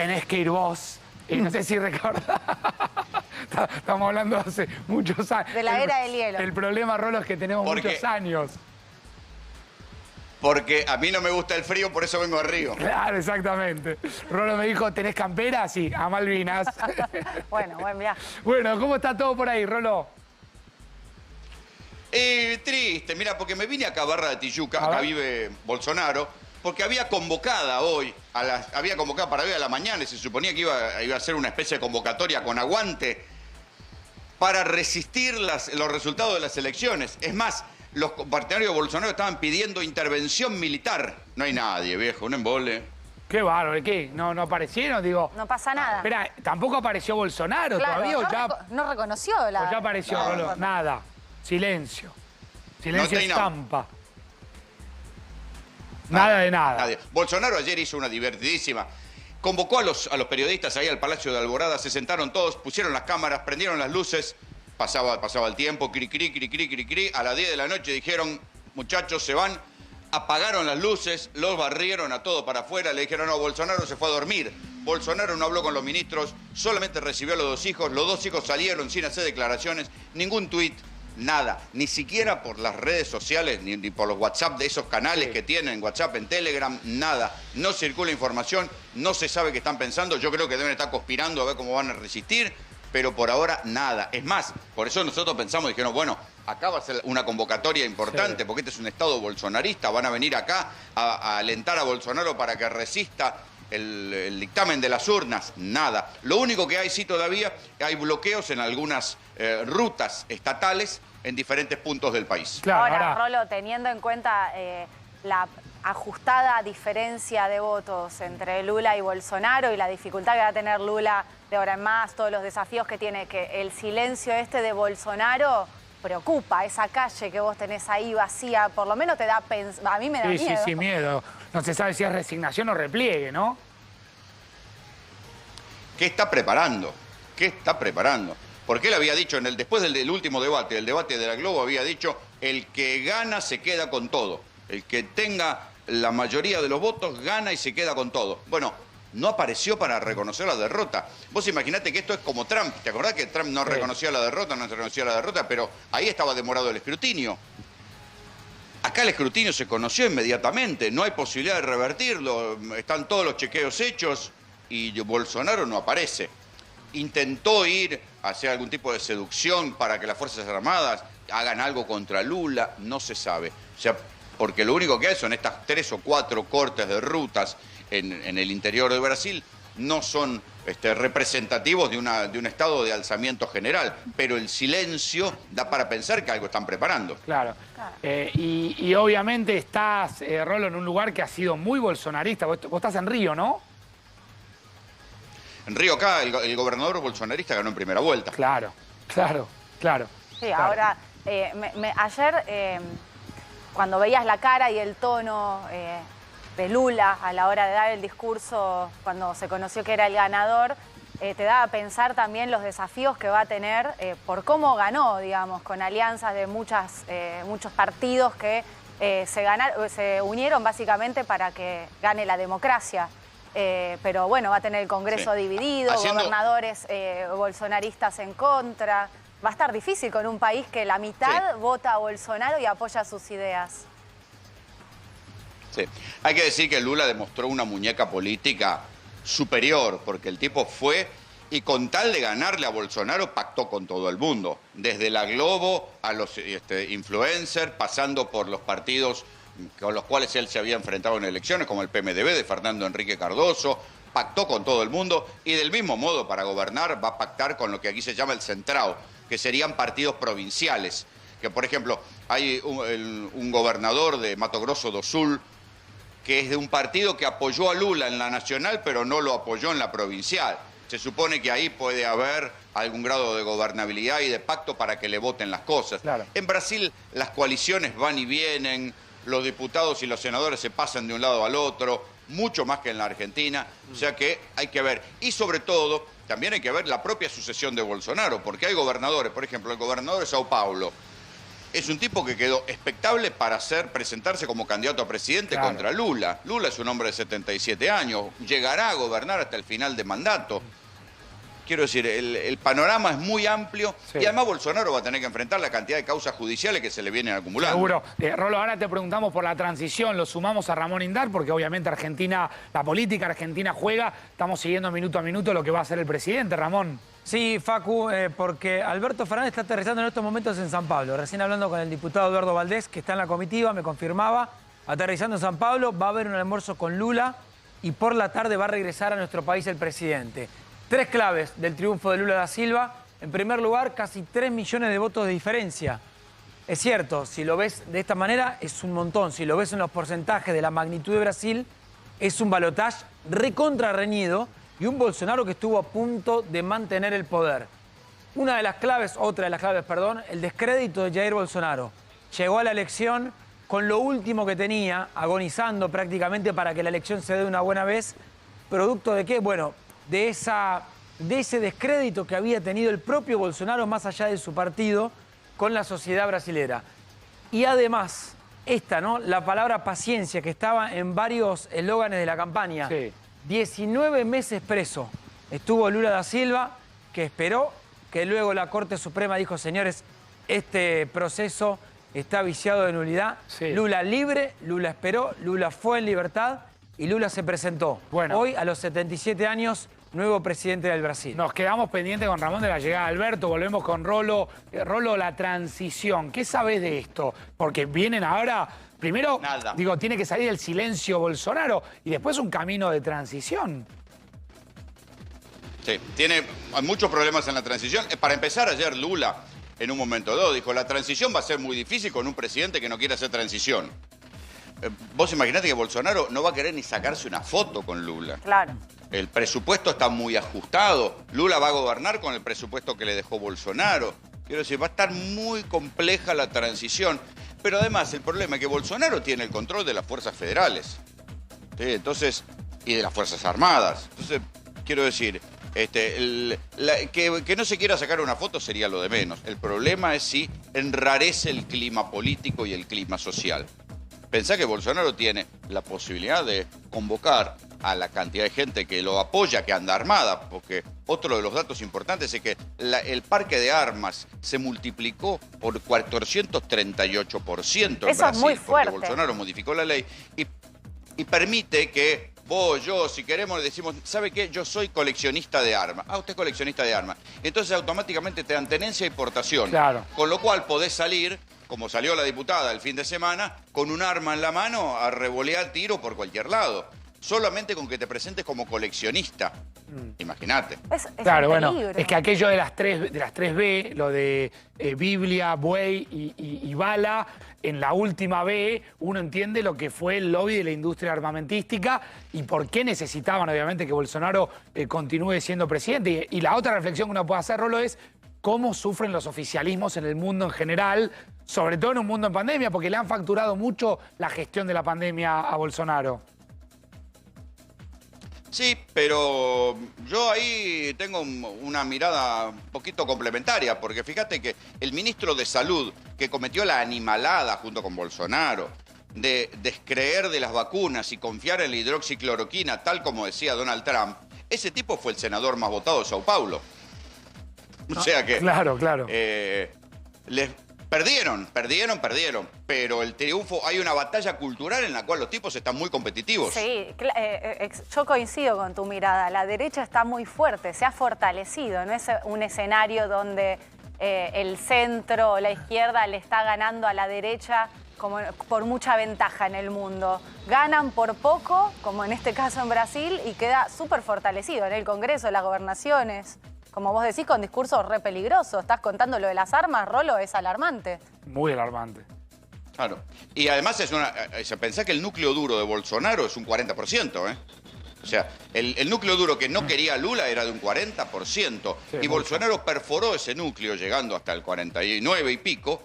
tenés que ir vos. No sé si recordás. Estamos hablando hace muchos años. De la era del hielo. El problema, Rolo, es que tenemos muchos años. Porque a mí no me gusta el frío, por eso vengo a Río. Claro, exactamente. Rolo me dijo, ¿tenés campera? Sí, a Malvinas. Bueno, buen viaje. Bueno, ¿cómo está todo por ahí, Rolo? Triste, mira, porque me vine acá a Barra de Tijuca, acá vive Bolsonaro, porque había convocada hoy, había convocado para hoy a la mañana y se suponía que iba a ser una especie de convocatoria con aguante para resistir los resultados de las elecciones. Es más, los partidarios de Bolsonaro estaban pidiendo intervención militar. No hay nadie, viejo, un embole. Qué bárbaro, ¿qué? ¿No aparecieron? Digo, no pasa nada. Espera, ¿tampoco apareció Bolsonaro todavía? No reconoció la... ¿O ya apareció, Rolo? Nada. Silencio. Silencio estampa. Nada de nada. Nadie. Bolsonaro ayer hizo una divertidísima. Convocó a los periodistas ahí al Palacio de Alborada, se sentaron todos, pusieron las cámaras, prendieron las luces, pasaba el tiempo, cri, cri, cri, cri, cri, cri. A las 10 de la noche dijeron, muchachos, se van, apagaron las luces, los barrieron a todo para afuera, le dijeron, no, Bolsonaro se fue a dormir. Bolsonaro no habló con los ministros, solamente recibió a los dos hijos salieron sin hacer declaraciones, ningún tuit. Nada, ni siquiera por las redes sociales, ni por los WhatsApp de esos canales que tienen, WhatsApp en Telegram, nada. No circula información, no se sabe qué están pensando. Yo creo que deben estar conspirando a ver cómo van a resistir, pero por ahora nada. Es más, por eso nosotros pensamos, dijeron, bueno, acá va a ser una convocatoria importante, porque este es un estado bolsonarista, van a venir acá a alentar a Bolsonaro para que resista el dictamen de las urnas, nada. Lo único que hay sí todavía, hay bloqueos en algunas rutas estatales en diferentes puntos del país. Claro, ahora, Rolo, teniendo en cuenta la ajustada diferencia de votos entre Lula y Bolsonaro y la dificultad que va a tener Lula de ahora en más, todos los desafíos que tiene, que el silencio de Bolsonaro preocupa, esa calle que vos tenés ahí vacía, por lo menos te da a mí me da miedo. Sí, miedo. No se sabe si es resignación o repliegue, ¿no? ¿Qué está preparando? ¿Qué está preparando? Porque él había dicho, después del último debate, el debate de la Globo, había dicho, el que gana se queda con todo. El que tenga la mayoría de los votos gana y se queda con todo. Bueno, no apareció para reconocer la derrota. Vos imaginate que esto es como Trump. ¿Te acordás que Trump no reconocía la derrota, pero ahí estaba demorado el escrutinio? Acá el escrutinio se conoció inmediatamente, no hay posibilidad de revertirlo, están todos los chequeos hechos y Bolsonaro no aparece. Intentó ir a hacer algún tipo de seducción para que las Fuerzas Armadas hagan algo contra Lula, no se sabe. O sea, porque lo único que hay son estas 3 o 4 cortes de rutas en el interior de Brasil, no son representativos de un estado de alzamiento general, pero el silencio da para pensar que algo están preparando. Claro. Y obviamente estás, Rolo, en un lugar que ha sido muy bolsonarista. Vos estás en Río, ¿no? En Río acá el gobernador bolsonarista ganó en primera vuelta. Claro. Sí, ahora, ayer cuando veías la cara y el tono de Lula a la hora de dar el discurso, cuando se conoció que era el ganador, te daba a pensar también los desafíos que va a tener por cómo ganó, digamos, con alianzas de muchos partidos que se unieron básicamente para que gane la democracia. Pero bueno, va a tener el Congreso dividido, gobernadores bolsonaristas en contra. Va a estar difícil con un país que la mitad vota a Bolsonaro y apoya sus ideas. Sí, hay que decir que Lula demostró una muñeca política superior, porque el tipo fue y con tal de ganarle a Bolsonaro pactó con todo el mundo, desde la Globo a los influencers, pasando por los partidos con los cuales él se había enfrentado en elecciones, como el PMDB de Fernando Enrique Cardoso, pactó con todo el mundo y del mismo modo para gobernar va a pactar con lo que aquí se llama el centrado, que serían partidos provinciales, que por ejemplo hay un gobernador de Mato Grosso do Sul, que es de un partido que apoyó a Lula en la nacional, pero no lo apoyó en la provincial. Se supone que ahí puede haber algún grado de gobernabilidad y de pacto para que le voten las cosas. Claro. En Brasil las coaliciones van y vienen, los diputados y los senadores se pasan de un lado al otro, mucho más que en la Argentina, o sea que hay que ver. Y sobre todo, también hay que ver la propia sucesión de Bolsonaro, porque hay gobernadores, por ejemplo, el gobernador de Sao Paulo, es un tipo que quedó expectable para presentarse como candidato a presidente contra Lula. Lula es un hombre de 77 años, llegará a gobernar hasta el final de mandato. Quiero decir, el panorama es muy amplio y además Bolsonaro va a tener que enfrentar la cantidad de causas judiciales que se le vienen acumulando. Seguro. Rolo, ahora te preguntamos por la transición, lo sumamos a Ramón Indar, porque obviamente Argentina, la política argentina juega, estamos siguiendo minuto a minuto lo que va a hacer el presidente, Ramón. Sí, Facu, porque Alberto Fernández está aterrizando en estos momentos en San Pablo. Recién hablando con el diputado Eduardo Valdés, que está en la comitiva, me confirmaba, aterrizando en San Pablo, va a haber un almuerzo con Lula y por la tarde va a regresar a nuestro país el presidente. 3 claves del triunfo de Lula da Silva. En primer lugar, casi 3 millones de votos de diferencia. Es cierto, si lo ves de esta manera, es un montón. Si lo ves en los porcentajes de la magnitud de Brasil, es un balotaje recontra reñido y un Bolsonaro que estuvo a punto de mantener el poder. Otra de las claves, el descrédito de Jair Bolsonaro. Llegó a la elección con lo último que tenía, agonizando prácticamente para que la elección se dé una buena vez. ¿Producto de qué? Bueno, de ese descrédito que había tenido el propio Bolsonaro más allá de su partido con la sociedad brasilera. Y además, la palabra paciencia, que estaba en varios eslóganes de la campaña. Sí. 19 meses preso estuvo Lula da Silva, que esperó, que luego la Corte Suprema dijo, señores, este proceso está viciado de nulidad. Sí. Lula libre, Lula esperó, Lula fue en libertad y Lula se presentó. Bueno, hoy, a los 77 años, nuevo presidente del Brasil. Nos quedamos pendientes con Ramón de la llegada de Alberto, volvemos con Rolo. Rolo, la transición, ¿qué sabés de esto? Porque vienen ahora, primero, tiene que salir del silencio Bolsonaro y después un camino de transición. Sí, hay muchos problemas en la transición. Para empezar, ayer Lula, en un momento dado, dijo, la transición va a ser muy difícil con un presidente que no quiere hacer transición. Vos imaginate que Bolsonaro no va a querer ni sacarse una foto con Lula. Claro. El presupuesto está muy ajustado. Lula va a gobernar con el presupuesto que le dejó Bolsonaro. Quiero decir, va a estar muy compleja la transición. Pero además, el problema es que Bolsonaro tiene el control de las fuerzas federales. ¿Sí? Entonces, y de las Fuerzas Armadas. Entonces, quiero decir, que no se quiera sacar una foto sería lo de menos. El problema es si enrarece el clima político y el clima social. Pensá que Bolsonaro tiene la posibilidad de convocar a la cantidad de gente que lo apoya, que anda armada, porque otro de los datos importantes es que el parque de armas se multiplicó por 438% en Brasil, es muy fuerte. Porque Bolsonaro modificó la ley y permite que vos, yo, si queremos, le decimos, ¿sabe qué? Yo soy coleccionista de armas. Ah, usted es coleccionista de armas. Entonces automáticamente te dan tenencia y portación. Claro. Con lo cual podés salir, como salió la diputada el fin de semana, con un arma en la mano a revolear tiro por cualquier lado. Solamente con que te presentes como coleccionista. Imagínate. Claro, bueno, es que aquello de las 3B, lo de Biblia, buey y bala, en la última B uno entiende lo que fue el lobby de la industria armamentística y por qué necesitaban, obviamente, que Bolsonaro continúe siendo presidente. Y la otra reflexión que uno puede hacer, Rolo, es cómo sufren los oficialismos en el mundo en general, sobre todo en un mundo en pandemia, porque le han facturado mucho la gestión de la pandemia a Bolsonaro. Sí, pero yo ahí tengo una mirada un poquito complementaria, porque fíjate que el ministro de Salud, que cometió la animalada junto con Bolsonaro, de descreer de las vacunas y confiar en la hidroxicloroquina, tal como decía Donald Trump, ese tipo fue el senador más votado de Sao Paulo. O sea que... Claro. Perdieron, pero el triunfo, hay una batalla cultural en la cual los tipos están muy competitivos. Sí, yo coincido con tu mirada, la derecha está muy fuerte, se ha fortalecido, no es un escenario donde el centro o la izquierda le está ganando a la derecha como por mucha ventaja en el mundo. Ganan por poco, como en este caso en Brasil, y queda súper fortalecido en el Congreso, en las gobernaciones. Como vos decís, con discursos re peligrosos. Estás contando lo de las armas, Rolo, es alarmante. Muy alarmante. Claro. Y además pensá que el núcleo duro de Bolsonaro es un 40%, ¿eh? O sea, el núcleo duro que no quería Lula era de un 40%. Sí, y Bolsonaro perforó ese núcleo, llegando hasta el 49 y pico,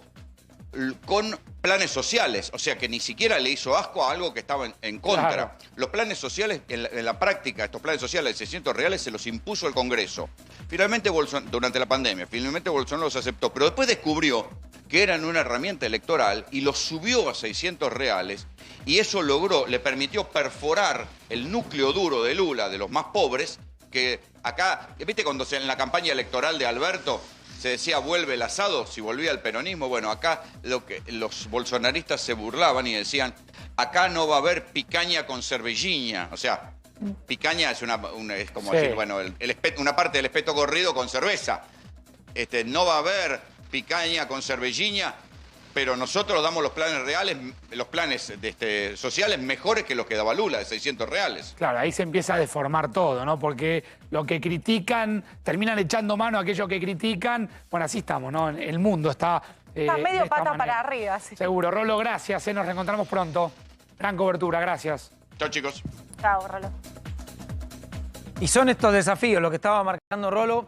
con planes sociales. O sea, que ni siquiera le hizo asco a algo que estaba en contra. Claro. Los planes sociales, en la práctica, estos planes sociales de 600 reales se los impuso el Congreso. Finalmente, durante la pandemia, Bolsonaro los aceptó. Pero después descubrió que eran una herramienta electoral y los subió a 600 reales y eso le permitió perforar el núcleo duro de Lula, de los más pobres, que acá, ¿viste cuando en la campaña electoral de Alberto se decía vuelve el asado, si volvía el peronismo? Bueno, acá los bolsonaristas se burlaban y decían, acá no va a haber picaña con cervellina, o sea, picaña es es como decir, bueno, una parte del espeto corrido con cerveza. No va a haber picaña con cervellina, pero nosotros damos los planes reales, los planes sociales mejores que los que daba Lula, de 600 reales. Claro, ahí se empieza a deformar todo, ¿no? Porque lo que critican, terminan echando mano a aquello que critican. Bueno, así estamos, ¿no? El mundo está medio pata para arriba. Sí. Seguro. Rolo, gracias, nos reencontramos pronto. Gran cobertura, gracias. Chao, chicos. Chao, Rolo. Y son estos desafíos, lo que estaba marcando Rolo,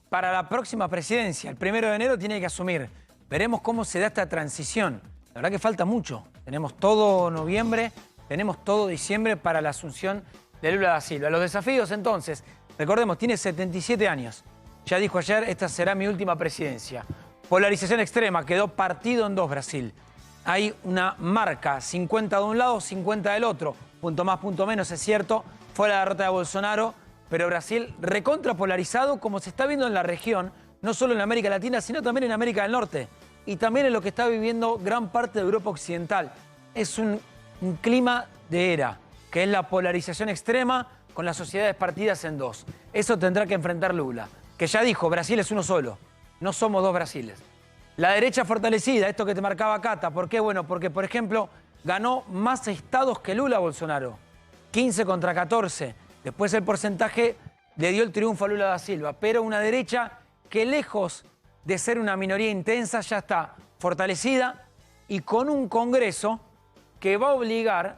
para la próxima presidencia. El 1 de enero tiene que asumir. Veremos cómo se da esta transición. La verdad que falta mucho. Tenemos todo noviembre, tenemos todo diciembre para la asunción de Lula da Silva. Los desafíos, entonces, recordemos, tiene 77 años. Ya dijo ayer, esta será mi última presidencia. Polarización extrema, quedó partido en dos Brasil. Hay una marca, 50 de un lado, 50 del otro. Punto más, punto menos, es cierto. Fue la derrota de Bolsonaro, pero Brasil recontrapolarizado, como se está viendo en la región, no solo en América Latina, sino también en América del Norte. Y también en lo que está viviendo gran parte de Europa Occidental. Es un clima de era, que es la polarización extrema con las sociedades partidas en dos. Eso tendrá que enfrentar Lula, que ya dijo, Brasil es uno solo, no somos dos Brasiles. La derecha fortalecida, esto que te marcaba Cata, ¿por qué? Bueno, porque, por ejemplo, ganó más estados que Lula Bolsonaro, 15 contra 14. Después el porcentaje le dio el triunfo a Lula da Silva, pero una derecha que lejos de ser una minoría intensa ya está fortalecida y con un Congreso que va a obligar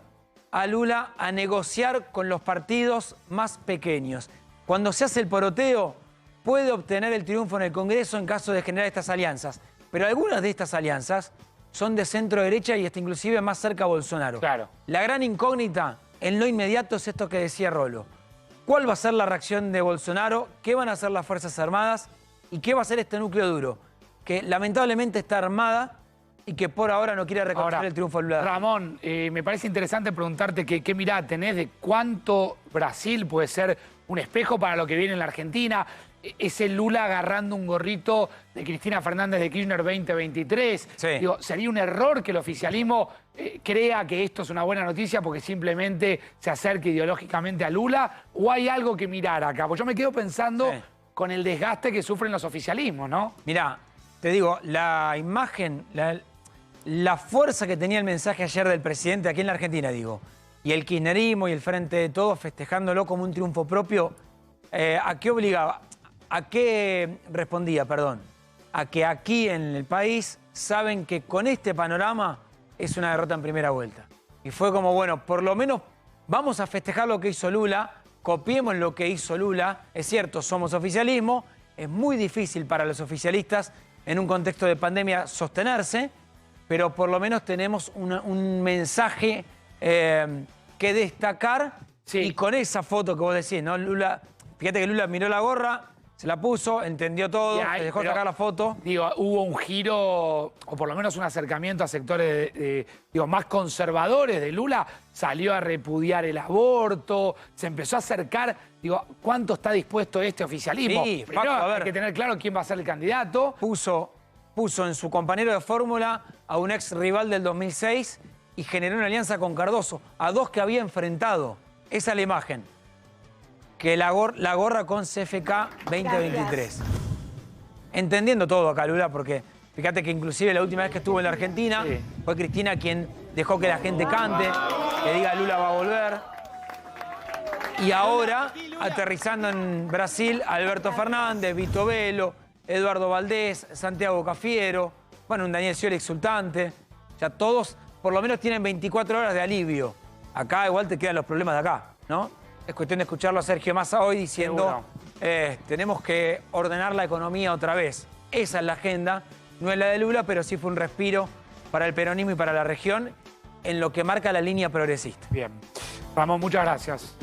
a Lula a negociar con los partidos más pequeños. Cuando se hace el poroteo, puede obtener el triunfo en el Congreso en caso de generar estas alianzas. Pero algunas de estas alianzas son de centro derecha y hasta inclusive más cerca a Bolsonaro. Claro. La gran incógnita en lo inmediato es esto que decía Rolo. ¿Cuál va a ser la reacción de Bolsonaro? ¿Qué van a hacer las Fuerzas Armadas? ¿Y qué va a hacer este núcleo duro? Que lamentablemente está armada y que por ahora no quiere reconocer el triunfo de Lula. Ramón, me parece interesante preguntarte qué mirada tenés de cuánto Brasil puede ser un espejo para lo que viene en la Argentina. Ese Lula agarrando un gorrito de Cristina Fernández de Kirchner 2023. Sí. Digo, ¿sería un error que el oficialismo crea que esto es una buena noticia porque simplemente se acerque ideológicamente a Lula? ¿O hay algo que mirar acá? Pues yo me quedo pensando con el desgaste que sufren los oficialismos, ¿no? Mirá, te digo, la imagen, la fuerza que tenía el mensaje ayer del presidente aquí en la Argentina, digo, y el kirchnerismo y el Frente de Todos festejándolo como un triunfo propio, ¿a qué obligaba? ¿A qué respondía, perdón? A que aquí en el país saben que con este panorama es una derrota en primera vuelta. Y fue como, bueno, por lo menos vamos a festejar lo que hizo Lula, copiemos lo que hizo Lula. Es cierto, somos oficialismo, es muy difícil para los oficialistas en un contexto de pandemia sostenerse, pero por lo menos tenemos un mensaje que destacar. Sí. Y con esa foto que vos decís, ¿no? Lula, fíjate que Lula miró la gorra, se la puso, entendió todo, se dejó sacar la foto. Digo, hubo un giro, o por lo menos un acercamiento a sectores más conservadores de Lula. Salió a repudiar el aborto, se empezó a acercar. Digo, ¿cuánto está dispuesto este oficialismo? Sí, primero Paco, a ver. hay que tener claro quién va a ser el candidato. Puso en su compañero de fórmula a un ex rival del 2006 y generó una alianza con Cardoso, a dos que había enfrentado. Esa es la imagen. Que la gorra con CFK 2023. Entendiendo todo acá, Lula, porque fíjate que inclusive la última vez que estuvo en la Argentina fue Cristina quien dejó que la gente cante, que diga Lula va a volver. Y ahora, aterrizando en Brasil, Alberto Fernández, Vito Velo, Eduardo Valdés, Santiago Cafiero, bueno, un Daniel Scioli exultante. Ya todos por lo menos tienen 24 horas de alivio. Acá igual te quedan los problemas de acá, ¿no? Es cuestión de escucharlo a Sergio Massa hoy diciendo tenemos que ordenar la economía otra vez. Esa es la agenda, no es la de Lula, pero sí fue un respiro para el peronismo y para la región en lo que marca la línea progresista. Bien. Ramón, muchas gracias.